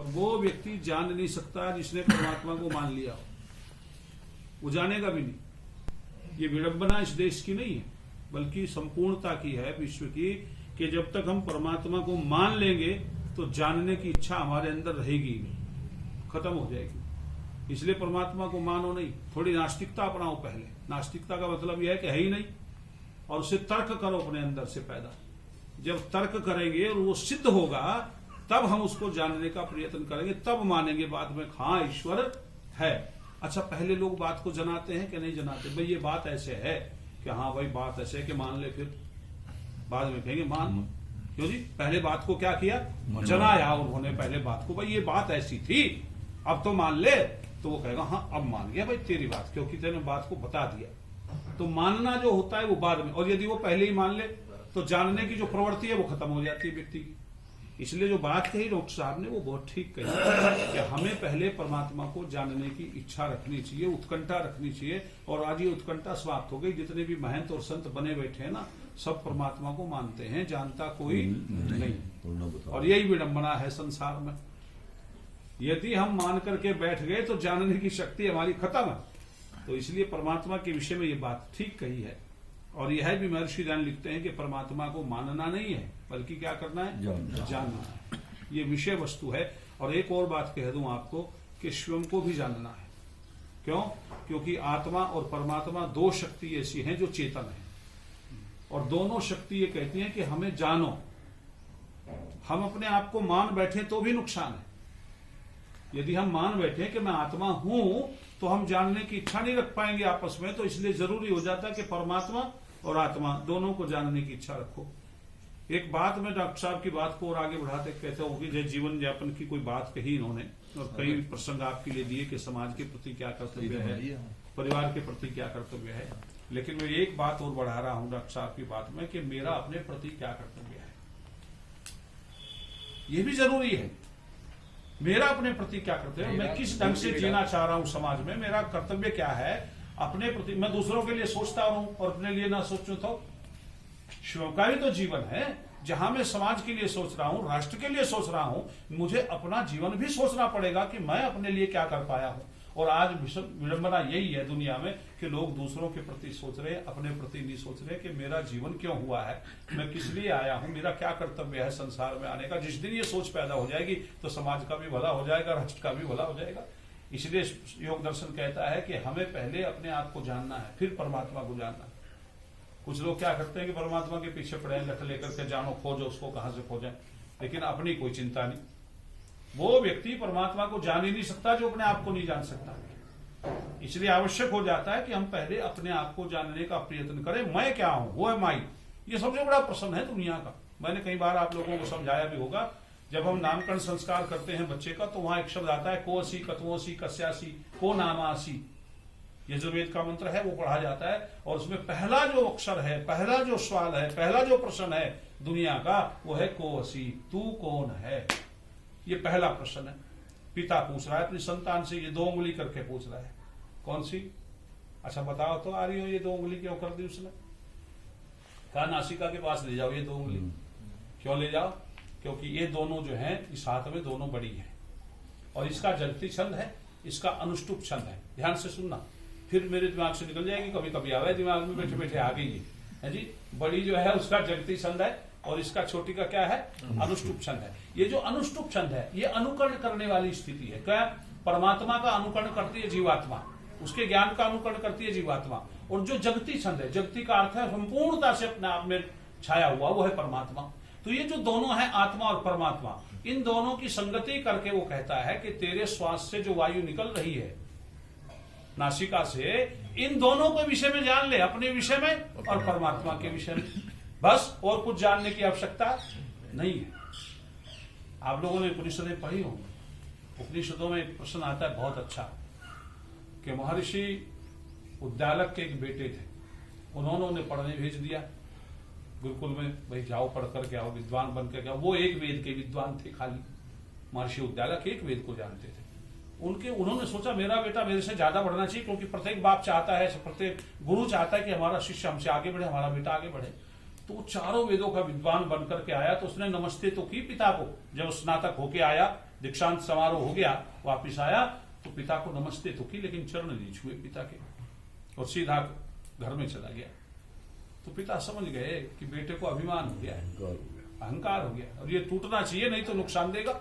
और वो व्यक्ति जान नहीं सकता जिसने परमात्मा को मान लिया हो, वो जानेगा भी नहीं। ये विडंबना इस देश की नहीं है, बल्कि संपूर्णता की है, विश्व की, कि जब तक हम परमात्मा को मान लेंगे तो जानने की इच्छा हमारे अंदर रहेगी ही नहीं, खत्म हो जाएगी। इसलिए परमात्मा को मानो नहीं, थोड़ी नास्तिकता अपनाओ पहले। नास्तिकता का मतलब यह है कि है ही नहीं, और उसे तर्क करो अपने अंदर से पैदा। जब तर्क करेंगे और वो सिद्ध होगा तब हम उसको जानने का प्रयत्न करेंगे, तब मानेंगे बाद में हाँ ईश्वर है। अच्छा, पहले लोग बात को जनाते हैं कि नहीं जनाते? भाई ये बात ऐसे है कि हाँ भाई बात ऐसे है कि मान ले, फिर बाद में कहेंगे मान। क्यों जी? पहले बात को क्या किया? जनाया उन्होंने पहले बात को, भाई ये बात ऐसी थी अब तो मान ले। तो वो कहेगा हाँ अब मान गया भाई तेरी बात, क्योंकि तेने बात को बता दिया। तो मानना जो होता है वो बाद में, और यदि वो पहले ही मान ले तो जानने की जो प्रवृत्ति है वो खत्म हो जाती है व्यक्ति की। इसलिए जो बात कही डॉक्टर साहब ने वो बहुत ठीक कही कि हमें पहले परमात्मा को जानने की इच्छा रखनी चाहिए, उत्कंठा रखनी चाहिए। और आज ये उत्कंठा समाप्त हो गई। जितने भी महंत और संत बने बैठे हैं ना, सब परमात्मा को मानते हैं, जानता कोई नहीं। और यही विडंबना है संसार में। यदि हम मान करके बैठ गए तो जानने की शक्ति हमारी खत्म है। तो इसलिए परमात्मा के विषय में ये बात ठीक कही है। और यह भी महर्षि दान लिखते हैं कि परमात्मा को मानना नहीं है, बल्कि क्या करना है? जानना है। ये विषय वस्तु है। और एक और बात कह दूं आपको कि स्वयं को भी जानना है। क्यों? क्योंकि आत्मा और परमात्मा दो शक्ति ऐसी हैं जो चेतन है, और दोनों शक्ति ये कहती हैं कि हमें जानो। हम अपने आप को मान बैठे तो भी नुकसान है। यदि हम मान बैठे कि मैं आत्मा हूं तो हम जानने की इच्छा नहीं रख पाएंगे आपस में। तो इसलिए जरूरी हो जाता है कि परमात्मा और आत्मा दोनों को जानने की इच्छा रखो। एक बात में डॉक्टर साहब की बात को और आगे बढ़ाते कहते हो कि जैसे जीवन यापन की कोई बात कही इन्होंने, और कई प्रसंग आपके लिए दिए कि समाज के प्रति क्या कर्तव्य है, परिवार के प्रति क्या कर्तव्य है। लेकिन मैं एक बात और बढ़ा रहा हूं डॉक्टर साहब की बात में कि मेरा अपने प्रति क्या कर्तव्य है, ये भी जरूरी है। मेरा अपने प्रति क्या कर्तव्य है, मैं किस ढंग से जीना चाह रहा हूं समाज में, मेरा कर्तव्य क्या है अपने प्रति। मैं दूसरों के लिए सोचता रहूं और अपने लिए ना सोचूं तो शिव का भी तो जीवन है। जहां मैं समाज के लिए सोच रहा हूं, राष्ट्र के लिए सोच रहा हूं, मुझे अपना जीवन भी सोचना पड़ेगा कि मैं अपने लिए क्या कर पाया हूं। और आज विडंबना यही है दुनिया में कि लोग दूसरों के प्रति सोच रहे हैं, अपने प्रति नहीं सोच रहे कि मेरा जीवन क्यों हुआ है, मैं किस लिए आया हूं, मेरा क्या कर्तव्य है संसार में आने का। जिस दिन ये सोच पैदा हो जाएगी तो समाज का भी भला हो जाएगा, राष्ट्र का भी भला हो जाएगा। इसलिए योग दर्शन कहता है कि हमें पहले अपने आप को जानना है, फिर परमात्मा को जानना है। कुछ लोग क्या करते हैं कि परमात्मा के पीछे पड़े लट लेकर के जानो खोजो उसको, कहां से खोजें, लेकिन अपनी कोई चिंता नहीं। वो व्यक्ति परमात्मा को जान ही नहीं सकता जो अपने आप को नहीं जान सकता। इसलिए आवश्यक हो जाता है कि हम पहले अपने आप को जानने का प्रयत्न करें। मैं क्या हूं, वो है माई। ये सबसे बड़ा प्रश्न है दुनिया का। मैंने कई बार आप लोगों को समझाया भी होगा। जब हम नामकरण संस्कार करते हैं बच्चे का तो वहां एक शब्द आता है कोसी, कतवोसी, कस्यासी, को नामासी। यजुर्वेद का मंत्र है, वो पढ़ा जाता है। और उसमें पहला जो अक्षर है, पहला जो सवाल है, पहला जो प्रश्न है दुनिया का, वो है कोसी, तू कौन है। ये पहला प्रश्न है। पिता पूछ रहा है अपनी संतान से, ये 2 उंगली करके पूछ रहा है। कौन सी? अच्छा बताओ तो, आ रही हो, ये 2 उंगली क्यों कर दी उसने? कहा नासिका के पास ले जाओ ये 2 उंगली। क्यों ले जाओ? क्योंकि ये दोनों जो है इस हाथ में दोनों बड़ी है, और इसका जगती छंद है, इसका अनुष्टुप छंद है। ध्यान से सुनना, फिर मेरे दिमाग से निकल जाएगी। कभी कभी आवे दिमाग में, बैठे बैठे आ गई है जी। बड़ी जो है उसका जगती छंद है, और इसका छोटी का क्या है? अनुष्टुप छंद है। ये जो अनुष्टुप छंद है ये अनुकरण करने वाली स्थिति है। क्या? परमात्मा का अनुकरण करती है जीवात्मा, उसके ज्ञान का अनुकरण करती है जीवात्मा। और जो जगती छंद है, जगती का अर्थ है संपूर्णता से अपने आप में छाया हुआ, वो है परमात्मा। तो ये जो दोनों है आत्मा और परमात्मा, इन दोनों की संगति करके वो कहता है कि तेरे श्वास से जो वायु निकल रही है नासिका से, इन दोनों के विषय में जान ले, अपने विषय में और परमात्मा के विषय में। बस और कुछ जानने की आवश्यकता नहीं है। आप लोगों ने उपनिषदें पढ़ी होंगी। उपनिषदों में एक प्रश्न आता है बहुत अच्छा कि महर्षि उद्दालक के एक बेटे थे, उन्होंने उन्हें पढ़ने भेज दिया गुरुकुल में, भाई जाओ पढ़ करके आओ, विद्वान बन करके आओ। वो एक वेद के विद्वान थे खाली। महर्षि उद्दालक एक वेद को जानते थे। उन्होंने सोचा मेरा बेटा मेरे से ज्यादा बढ़ना चाहिए, क्योंकि प्रत्येक बाप चाहता है, प्रत्येक गुरु चाहता है कि हमारा शिष्य हमसे आगे बढ़े, हमारा बेटा आगे बढ़े। तो वो चारों वेदों का विद्वान बनकर के आया। तो उसने नमस्ते तो की पिता को, जब स्नातक होके आया, दीक्षांत समारोह हो गया, वापिस आया तो पिता को नमस्ते तो की, लेकिन चरण नहीं छुए पिता के, और सीधा घर में चला गया। तो पिता समझ गए कि बेटे को अभिमान हो गया है, अहंकार हो गया, और ये टूटना चाहिए, नहीं तो नुकसान देगा।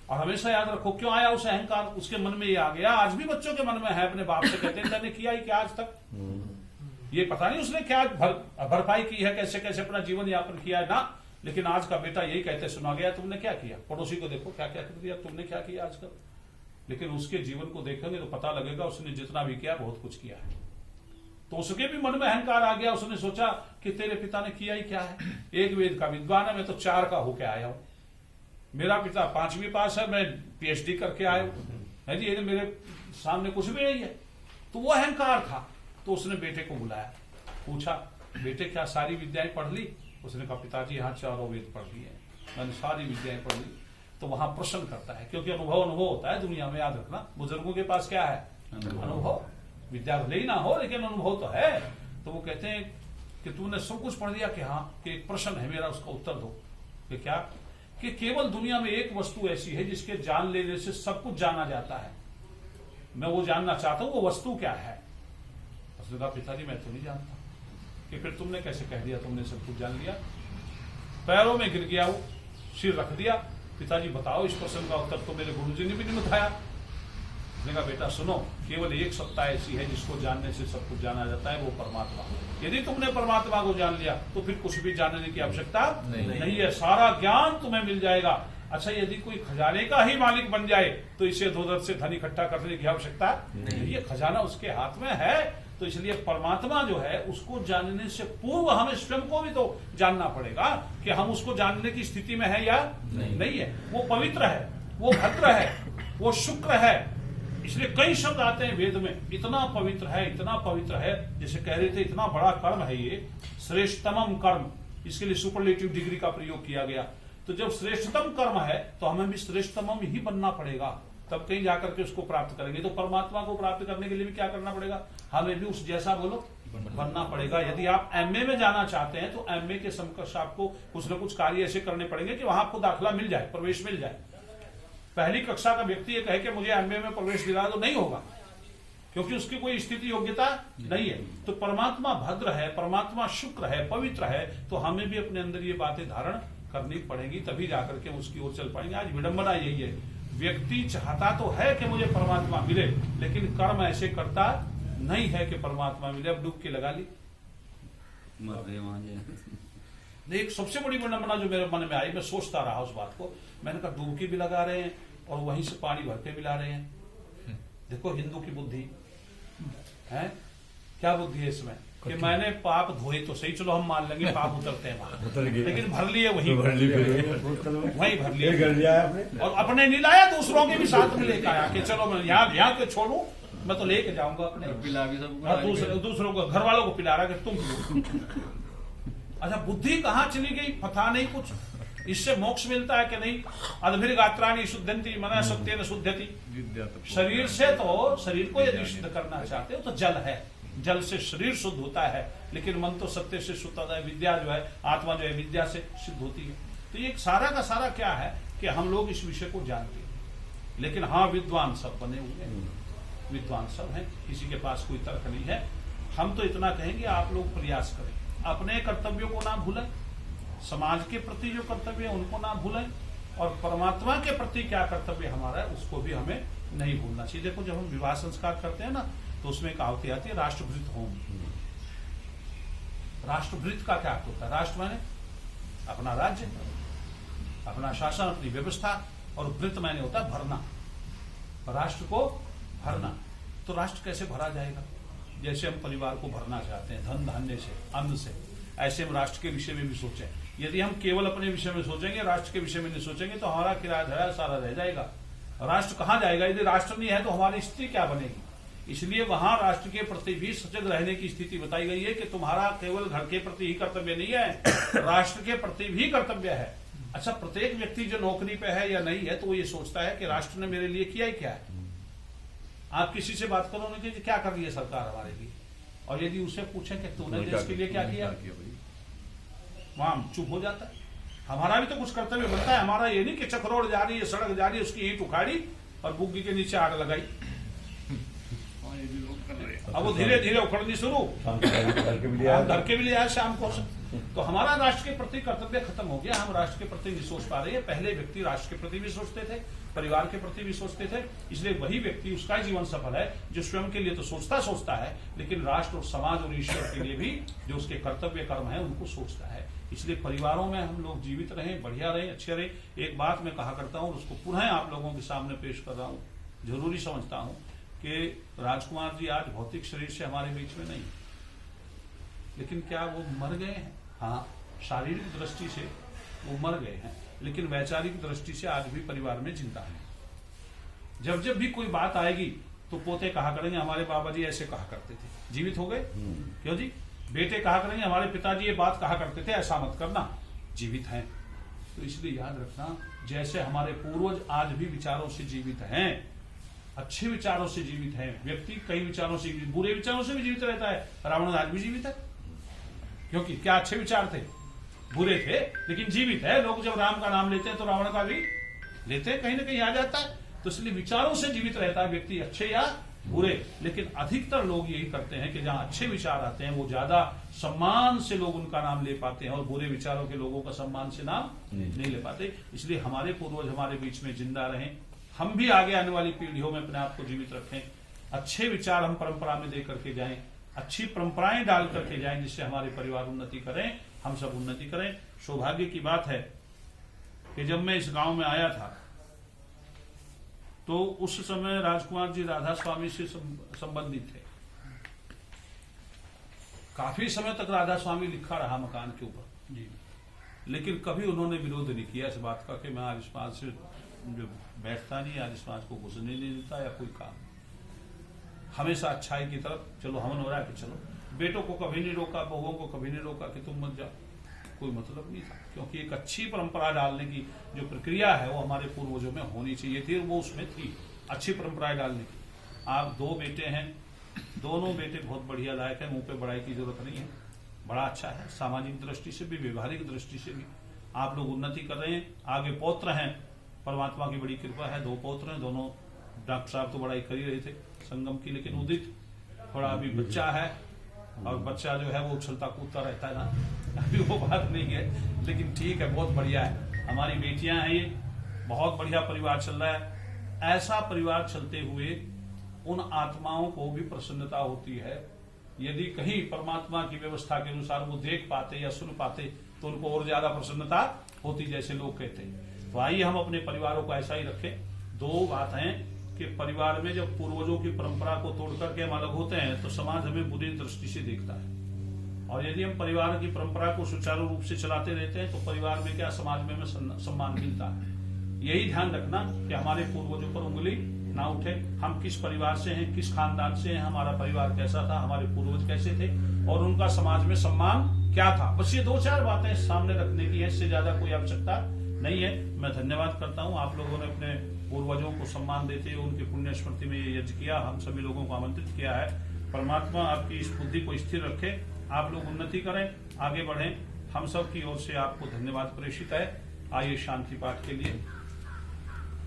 और हमेशा याद रखो, क्यों आया उसे अहंकार, उसके मन में ये आ गया। आज भी बच्चों के मन में है, अपने बाप से कहते हैं मैंने किया ही क्या आज तक, ये पता नहीं उसने क्या भरपाई की है, कैसे कैसे अपना जीवन यापन किया है ना, लेकिन आज का बेटा यही कहते सुना गया तुमने क्या किया, पड़ोसी को देखो क्या क्या कर दिया, तुमने क्या किया आजकल। लेकिन उसके जीवन को देखेंगे तो पता लगेगा उसने जितना भी किया बहुत कुछ किया है। तो उसके भी मन में अहंकार आ गया, उसने सोचा कि तेरे पिता ने किया ही क्या है, एक वेद का विद्वान है, मैं तो 4 का होके आया हूं, मेरा पिता 5वीं पास है, मैं PhD करके आया हूं, है जी, मेरे सामने कुछ भी नहीं है। तो वो अहंकार था। तो उसने बेटे को बुलाया, पूछा बेटे क्या सारी विद्याएं पढ़ ली? उसने कहा पिताजी हाँ 4 वेद पढ़ ली है, मैंने सारी विद्याएं पढ़ ली। तो वहां प्रश्न करता है, क्योंकि अनुभव होता है दुनिया में, याद रखना बुजुर्गों के पास क्या है, अनुभव। विद्या भले ही ना हो लेकिन अनुभव तो है। तो वो कहते हैं कि तूने सब कुछ पढ़ लिया? कि हाँ। कि एक प्रश्न है मेरा, उसका उत्तर दो। कि क्या? कि केवल दुनिया में एक वस्तु ऐसी है जिसके जान लेने से सब कुछ जाना जाता है, मैं वो जानना चाहता हूं, वो वस्तु क्या है? उसने कहा पिताजी मैं तो नहीं जानता। कि फिर तुमने कैसे कह दिया तुमने सब कुछ जान लिया? पैरों में गिर गया वो, सिर रख दिया, पिताजी बताओ इस प्रश्न का उत्तर, तो मेरे गुरुजी ने भी नहीं बताया। उसने कहा बेटा सुनो, केवल एक सत्ता ऐसी है जिसको जानने से सब कुछ जाना जाता है, वो परमात्मा। यदि तुमने परमात्मा को जान लिया तो फिर कुछ भी जानने की आवश्यकता नहीं है, सारा ज्ञान तुम्हें मिल जाएगा। अच्छा यदि कोई खजाने का ही मालिक बन जाए तो इसे इधर से धन इकट्ठा करने की आवश्यकता नहीं, ये खजाना उसके हाथ में है। तो इसलिए परमात्मा जो है उसको जानने से पूर्व हमें स्वयं को भी तो जानना पड़ेगा कि हम उसको जानने की स्थिति में है या नहीं है। वो पवित्र है, वो भद्र है, वो शुक्र है। इसलिए कई शब्द आते हैं वेद में, इतना पवित्र है, इतना पवित्र है, जैसे कह रहे थे इतना बड़ा कर्म है ये, श्रेष्ठतम कर्म, इसके लिए सुपरलेटिव डिग्री का प्रयोग किया गया। तो जब श्रेष्ठतम कर्म है तो हमें भी श्रेष्ठतम ही बनना पड़ेगा, तब कहीं जाकर के उसको प्राप्त करेंगे। तो परमात्मा को प्राप्त करने के लिए भी क्या करना पड़ेगा? हमें भी उस जैसा बोलो बनना पड़ेगा। यदि आप MA में जाना चाहते हैं तो MA के समकक्ष आपको कुछ न कुछ कार्य ऐसे करने पड़ेंगे कि वहां आपको दाखिला मिल जाए, प्रवेश मिल जाए। पहली कक्षा का व्यक्ति ये कहे कि मुझे MA में प्रवेश दिला दो, नहीं होगा, क्योंकि उसकी कोई स्थिति योग्यता नहीं है। तो परमात्मा भद्र है, परमात्मा शुक्र है, पवित्र है, तो हमें भी अपने अंदर ये बातें धारण करनी पड़ेंगी, तभी जाकर के उसकी ओर चल पाएंगे। आज विडंबना यही है, व्यक्ति चाहता तो है कि मुझे परमात्मा मिले, लेकिन कर्म ऐसे करता नहीं है कि परमात्मा मिले। अब डुबकी लगा ली, एक सबसे बड़ी विडंबना जो मेरे मन में आई, मैं सोचता रहा उस बात को, मैंने कहा डुबकी भी लगा रहे हैं और वहीं से पानी भर के मिला रहे हैं। देखो हिंदू की बुद्धि है, क्या बुद्धि है इसमें कि मैंने पाप धोए तो सही, चलो हम मान लेंगे पाप उतरते हैं वहां, लेकिन भर लिए वहीं भर लिया और अपने नहीं लाया, दूसरों के भी साथ में लेकर आया कि चलो मैं यहाँ के छोड़ू, मैं तो लेके जाऊंगा अपने, दूसरों को, घर वालों को पिला रहा कि तुम। अच्छा बुद्धि कहाँ चली गई पता नहीं कुछ। इससे मोक्ष मिलता है कि नहीं? अद्भिर गात्राणी शुद्धंती मन सत्य शुद्धति। शरीर से तो, शरीर को यदि शुद्ध करना चाहते हो तो जल है, जल से शरीर शुद्ध होता है, लेकिन मन तो सत्य से शुद्ध होता है, विद्या जो है, आत्मा जो है विद्या से शुद्ध होती है। तो ये सारा का सारा क्या है कि हम लोग इस विषय को जानते हैं, लेकिन हाँ विद्वान सब बने हुए हैं, विद्वान सब हैं, किसी के पास कोई तर्क नहीं है। हम तो इतना कहेंगे आप लोग प्रयास करें, अपने कर्तव्यों को ना भूलें, समाज के प्रति जो कर्तव्य है उनको ना भूलें, और परमात्मा के प्रति क्या कर्तव्य हमारा है उसको भी हमें नहीं भूलना चाहिए। देखो जब हम विवाह संस्कार करते हैं ना तो उसमें कहावत आती है राष्ट्रभृत होम। राष्ट्रभृत का क्या अर्थ होता है? राष्ट्र माने अपना राज्य, अपना शासन, अपनी व्यवस्था, और भृत माने होता है भरना, राष्ट्र को भरना। तो राष्ट्र कैसे भरा जाएगा? जैसे हम परिवार को भरना चाहते हैं धन धान्य से, अन्न से, ऐसे हम राष्ट्र के विषय में भी सोचें। यदि हम केवल अपने विषय में सोचेंगे, राष्ट्र के विषय में नहीं सोचेंगे, तो हमारा किराया धराया सारा रह जाएगा। राष्ट्र कहाँ जाएगा? यदि राष्ट्र नहीं है तो हमारी स्थिति क्या बनेगी? इसलिए वहां राष्ट्र के प्रति भी सजग रहने की स्थिति बताई गई है कि तुम्हारा केवल घर के प्रति ही कर्तव्य नहीं है, राष्ट्र के प्रति भी कर्तव्य है। अच्छा प्रत्येक व्यक्ति जो नौकरी पे है या नहीं है तो वो ये सोचता है कि राष्ट्र ने मेरे लिए किया ही क्या है। आप किसी से बात करो कि क्या कर रही है सरकार हमारे लिए, और यदि उसे पूछें कि तूने देश के लिए क्या किया, वहां चुप हो जाता है। हमारा भी तो कुछ कर्तव्य बनता है। हमारा ये नहीं कि चक्रोड़ जा रही है, सड़क जा रही है, उसकी ईंट उखाड़ी और बुग्गी के नीचे आग लगाई। अब वो धीरे धीरे उखड़नी शुरू, घर के भी ले आए शाम को। तो हमारा राष्ट्र के प्रति कर्तव्य खत्म हो गया। हम राष्ट्र के प्रति नहीं सोच पा रहे हैं। पहले व्यक्ति राष्ट्र के प्रति भी सोचते थे, परिवार के प्रति भी सोचते थे। इसलिए वही व्यक्ति, उसका जीवन सफल है जो स्वयं के लिए तो सोचता है, लेकिन राष्ट्र और समाज और ईश्वर के लिए भी जो उसके कर्तव्य कर्म है उनको सोचता है। इसलिए परिवारों में हम लोग जीवित रहें, बढ़िया रहें, अच्छे रहें। एक बात मैं कहा करता हूँ, उसको पुनः आप लोगों के सामने पेश कर रहा हूँ, जरूरी समझता हूँ कि राजकुमार जी आज भौतिक शरीर से हमारे बीच में नहीं, लेकिन क्या वो मर गए हैं? हाँ, शारीरिक दृष्टि से वो मर गए हैं, लेकिन वैचारिक दृष्टि से आज भी परिवार में जिंदा है। जब जब भी कोई बात आएगी तो पोते कहा करेंगे हमारे बाबा जी ऐसे कहा करते थे, जीवित हो गए। क्यों जी? बेटे कहा करेंगे हमारे पिताजी ये बात कहा करते थे, ऐसा मत करना, जीवित हैं। तो इसलिए याद रखना, जैसे हमारे पूर्वज आज भी विचारों से जीवित हैं, अच्छे विचारों से जीवित है। व्यक्ति कई विचारों से, बुरे विचारों से भी जीवित रहता है। रावण आज भी जीवित है, क्योंकि क्या अच्छे विचार थे? बुरे थे, लेकिन जीवित है। लोग जब राम का नाम लेते हैं तो रावण का भी लेते हैं, कहीं ना कहीं आ जाता है। तो इसलिए विचारों से जीवित रहता है व्यक्ति, अच्छे या बुरे। लेकिन अधिकतर लोग यही करते हैं कि जहां अच्छे विचार आते हैं वो ज्यादा सम्मान से लोग उनका नाम ले पाते हैं, और बुरे विचारों के लोगों का सम्मान से नाम नहीं ले पाते। इसलिए हमारे पूर्वज हमारे बीच में जिंदा रहें, हम भी आगे आने वाली पीढ़ियों में अपने आप को जीवित रखें। अच्छे विचार हम परंपरा में दे करके जाएं, अच्छी परंपराएं डाल करके जाएं, जिससे हमारे परिवार उन्नति करें, हम सब उन्नति करें। सौभाग्य की बात है कि जब मैं इस गांव में आया था तो उस समय राजकुमार जी राधा स्वामी से संबंधित थे। काफी समय तक राधा स्वामी लिखा रहा मकान के ऊपर जी, लेकिन कभी उन्होंने विरोध नहीं किया इस बात का कि मैं आज समाज से जो बैठता नहीं, आज समाज को घुसने नहीं देता या कोई काम। हमेशा अच्छाई की तरफ चलो, हमन हो रहा है कि चलो। बेटों को कभी नहीं रोका, बहुओं को कभी नहीं रोका कि तुम मत जाओ, कोई मतलब नहीं था। क्योंकि एक अच्छी परंपरा डालने की जो प्रक्रिया है वो हमारे पूर्वजों में होनी चाहिए थी, वो उसमें थी, अच्छी परंपराएं डालने की। आप 2 बेटे हैं, दोनों बेटे बहुत बढ़िया लायक है, मुंह पे बड़ाई की जरूरत नहीं है, बड़ा अच्छा है। सामाजिक दृष्टि से भी, व्यवहारिक दृष्टि से भी आप लोग उन्नति कर रहे हैं। आगे पौत्र हैं, परमात्मा की बड़ी कृपा है, 2 पौत्र हैं। दोनों डॉक्टर साहब तो बड़ाई कर ही रहे थे संगम की, लेकिन उदित थोड़ा अभी बच्चा है, और बच्चा जो है वो उछलता कूदता रहता है ना, अभी वो बात नहीं है, लेकिन ठीक है, बहुत बढ़िया है। हमारी बेटियां हैं, ये बहुत बढ़िया परिवार चल रहा है। ऐसा परिवार चलते हुए उन आत्माओं को भी प्रसन्नता होती है, यदि कहीं परमात्मा की व्यवस्था के अनुसार वो देख पाते या सुन पाते तो उनको और ज्यादा प्रसन्नता होती, जैसे लोग कहते हैं। तो आइए हम अपने परिवारों को ऐसा ही रखें। 2 बात हैं कि परिवार में जब पूर्वजों की परंपरा को तोड़ करके हम अलग होते हैं तो समाज हमें बुरी दृष्टि से देखता है, और यदि हम परिवार की परंपरा को सुचारू रूप से चलाते रहते हैं तो परिवार में क्या, समाज में हमें सम्मान मिलता है। यही ध्यान रखना कि हमारे पूर्वजों पर उंगली ना उठे। हम किस परिवार से हैं, किस खानदान से हैं, हमारा परिवार कैसा था, हमारे पूर्वज कैसे थे, और उनका समाज में सम्मान क्या था। बस ये 2-4 बातें सामने रखने की है, इससे ज्यादा कोई आवश्यकता नहीं है। मैं धन्यवाद करता हूँ, आप लोगों ने अपने पूर्वजों को सम्मान देते हुए उनकी पुण्य स्मृति में ये यज्ञ किया, हम सभी लोगों को आमंत्रित किया है। परमात्मा आपकी इस बुद्धि को स्थिर रखे, आप लोग उन्नति करें, आगे बढ़ें। हम सब की ओर से आपको धन्यवाद प्रेषित है। आइए शांति पाठ के लिए